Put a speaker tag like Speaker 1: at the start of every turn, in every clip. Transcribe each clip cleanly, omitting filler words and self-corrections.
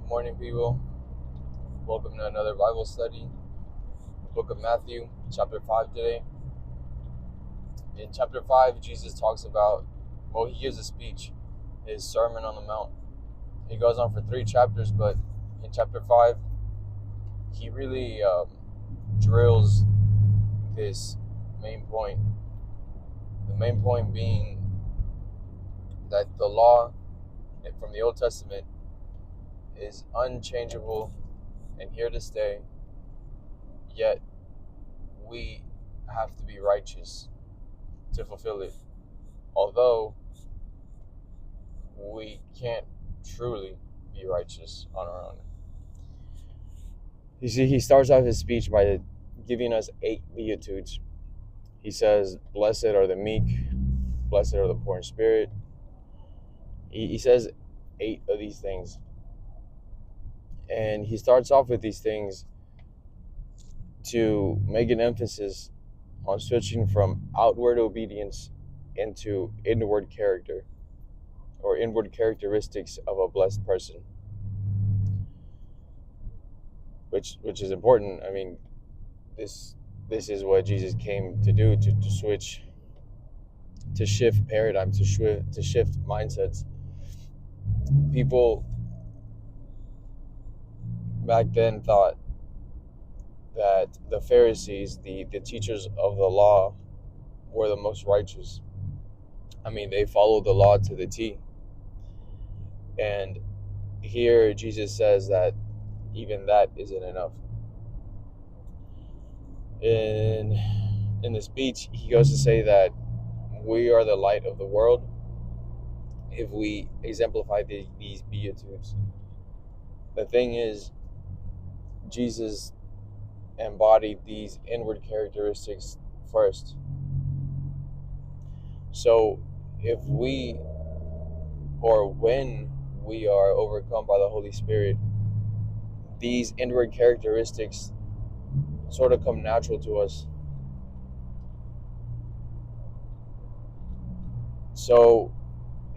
Speaker 1: morning, people. Welcome to another Bible study. The book of Matthew, chapter 5 today. In chapter 5, Jesus talks about, he gives a speech, his Sermon on the Mount. He goes on for 3 chapters, but in chapter 5, he really drills this main point. The main point being that the law from the Old Testament is unchangeable and here to stay, yet we have to be righteous to fulfill it. Although we can't truly be righteous on our own. You see, he starts off his speech by giving us 8 beatitudes. He says, blessed are the meek, blessed are the poor in spirit. He says 8 of these things. And he starts off with these things to make an emphasis on switching from outward obedience into inward character, or inward characteristics of a blessed person, which is important. I mean, this is what Jesus came to do, to switch, to shift paradigms, to shift mindsets. People back then thought that the Pharisees, the teachers of the law, were the most righteous. I mean, they followed the law to the T. And here Jesus says that even that isn't enough. In the speech, he goes to say that we are the light of the world if we exemplify these beatitudes. The thing is, Jesus embodied these inward characteristics first. So if we, or when we are overcome by the Holy Spirit, these inward characteristics sort of come natural to us. So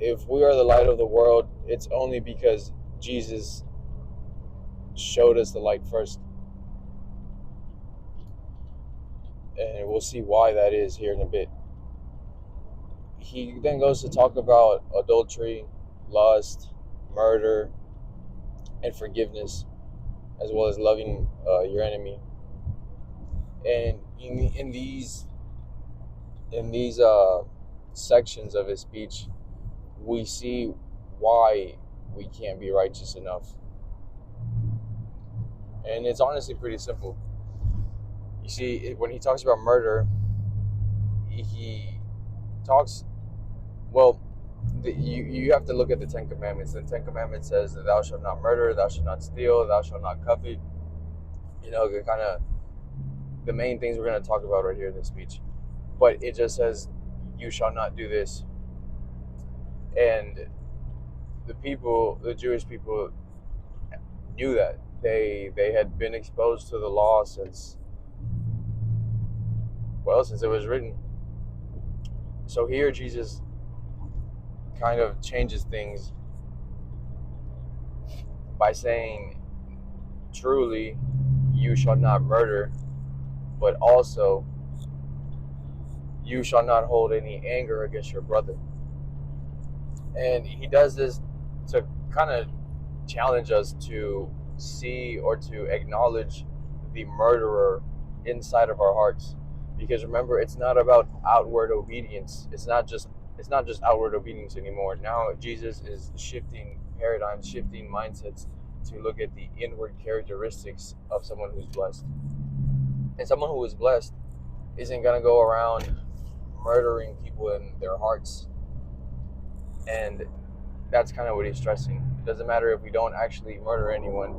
Speaker 1: if we are the light of the world, it's only because Jesus showed us the light first. And we'll see why that is here in a bit. He then goes to talk about adultery, lust, murder, and forgiveness, as well as loving your enemy. And in these sections of his speech, we see why we can't be righteous enough. And it's honestly pretty simple. You see, when he talks about murder, he talks, you have to look at the 10 Commandments. The 10 Commandments says that thou shalt not murder, thou shalt not steal, thou shalt not covet. The kind of the main things we're going to talk about right here in this speech. But it just says, you shall not do this. And the Jewish people knew that. They had been exposed to the law since it was written. So here Jesus kind of changes things by saying, truly, you shall not murder, but also you shall not hold any anger against your brother. And he does this to kind of challenge us to see or to acknowledge the murderer inside of our hearts. Because remember, it's not about outward obedience. It's not just outward obedience anymore. Now Jesus is shifting paradigms, shifting mindsets to look at the inward characteristics of someone who's blessed. And someone who is blessed isn't going to go around murdering people in their hearts. And that's kind of what he's stressing. It doesn't matter if we don't actually murder anyone.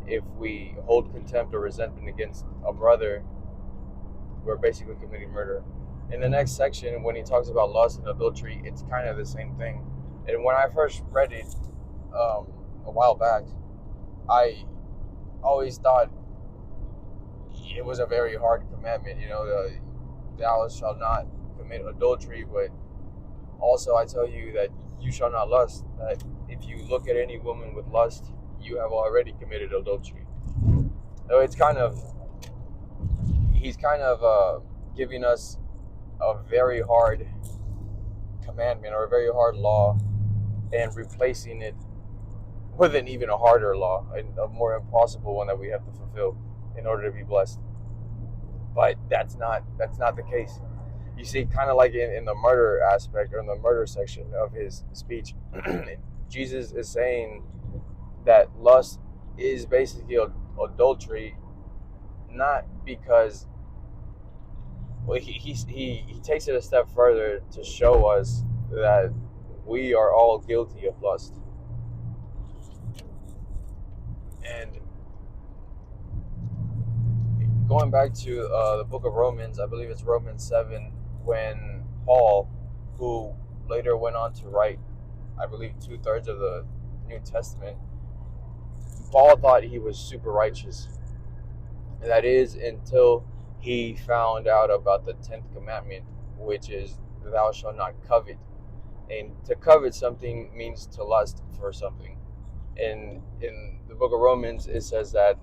Speaker 1: If we hold contempt or resentment against a brother, we're basically committing murder. In the next section, when he talks about lust and adultery, it's kind of the same thing. And when I first read it a while back, I always thought it was a very hard commandment. Thou shalt not commit adultery, but also I tell you that you shall not lust. That if you look at any woman with lust, you have already committed adultery. So he's kind of giving us a very hard commandment or a very hard law and replacing it with an even a harder law, a more impossible one that we have to fulfill in order to be blessed. But that's not the case. You see, kind of like in the murder aspect or in the murder section of his speech, Jesus is saying that lust is basically adultery, not because, well, he takes it a step further to show us that we are all guilty of lust. And going back to the book of Romans, I believe it's Romans 7, when Paul, who later went on to write, I believe, 2/3 of the New Testament, Paul thought he was super righteous. That is, until he found out about the 10th commandment, which is, thou shalt not covet. And to covet something means to lust for something. And in the book of Romans, it says that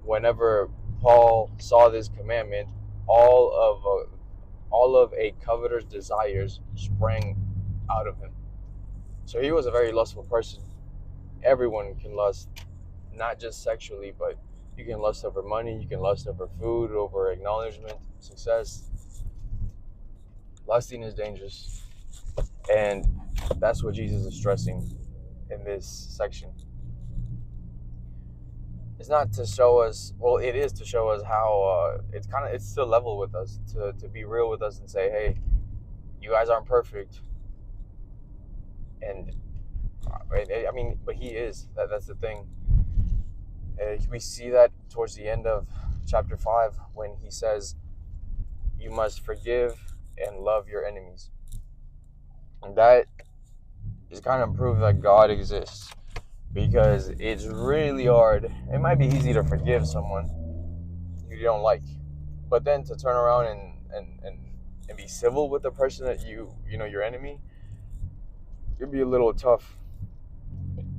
Speaker 1: whenever Paul saw this commandment, all of a coveter's desires sprang out of him. So he was a very lustful person. Everyone can lust, not just sexually, but you can lust over money, you can lust over food, over acknowledgement, success. Lusting is dangerous. And that's what Jesus is stressing in this section. It's not to show us, well, it is to show us how it's to level with us, to be real with us and say, hey, you guys aren't perfect. And I mean, but he is. That's the thing. We see that towards the end of chapter 5 when he says, you must forgive and love your enemies. And that is kind of proof that God exists, because it's really hard. It might be easy to forgive someone you don't like, but then to turn around and be civil with the person that you know your enemy, it'd be a little tough.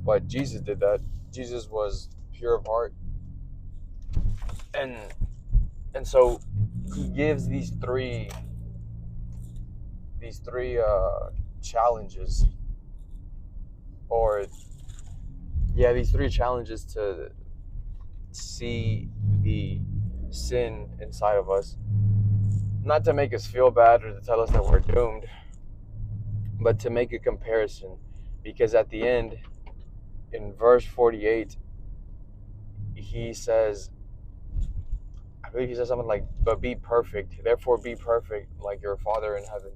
Speaker 1: But Jesus did that. Jesus was pure of heart, and so he gives these three challenges, or these three challenges to see the sin inside of us, not to make us feel bad or to tell us that we're doomed, but to make a comparison. Because at the end, in verse 48, he says, I believe he says something like, but be perfect, therefore be perfect like your Father in heaven.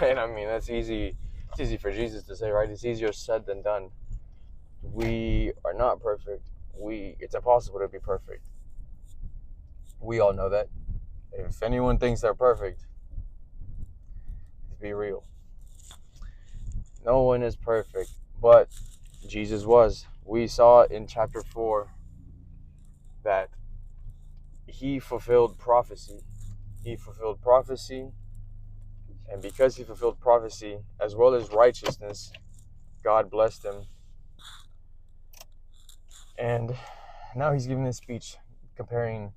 Speaker 1: And I mean, that's easy. It's easy for Jesus to say, right? It's easier said than done. We are not perfect. It's impossible to be perfect. We all know that. If anyone thinks they're perfect, let's be real. No one is perfect, but Jesus was. We saw in chapter 4 that he fulfilled prophecy. He fulfilled prophecy, and because he fulfilled prophecy as well as righteousness, God blessed him. And now he's giving this speech comparing,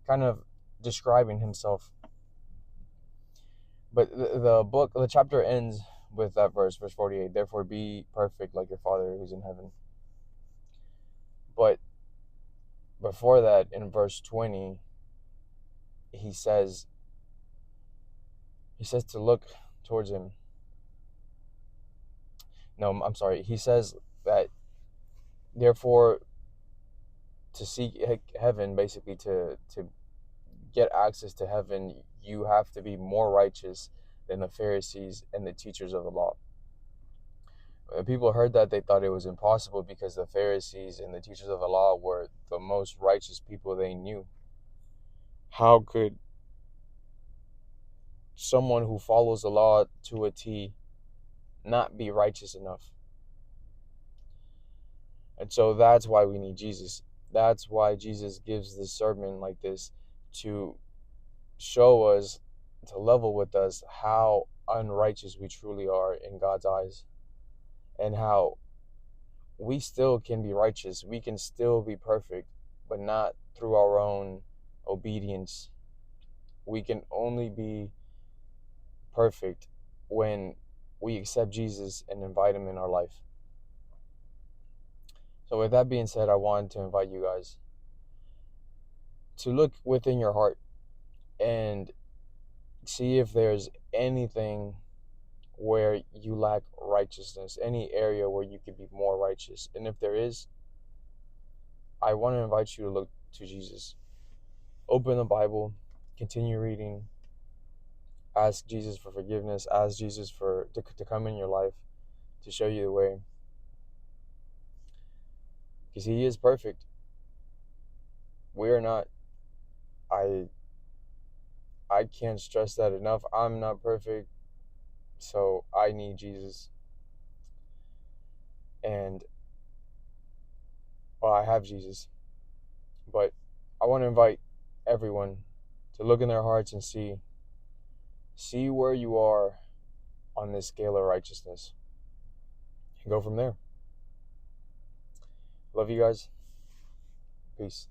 Speaker 1: kind of describing himself. But the chapter ends with that verse 48, therefore be perfect like your Father who's in heaven. But before that, in verse 20, he says to look towards him. No, I'm sorry. He says that, therefore, to seek heaven, basically to get access to heaven, you have to be more righteous than the Pharisees and the teachers of the law. When people heard that, they thought it was impossible, because the Pharisees and the teachers of the law were the most righteous people they knew. How could someone who follows the law to a T not be righteous enough? And so that's why we need Jesus. That's why Jesus gives this sermon like this, to show us, to level with us how unrighteous we truly are in God's eyes, and how we still can be righteous. We can still be perfect, but not through our own obedience. We can only be perfect when we accept Jesus and invite him in our life. So with that being said, I wanted to invite you guys to look within your heart and see if there's anything where you lack righteousness, any area where you could be more righteous. And if there is, I want to invite you to look to Jesus. Open the Bible, continue reading, ask Jesus for forgiveness, ask Jesus to come in your life, to show you the way. Because he is perfect. We are not. I can't stress that enough. I'm not perfect, so I need Jesus. And well, I have Jesus. But I want to invite everyone to look in their hearts and see where you are on this scale of righteousness and go from there. Love you guys. Peace.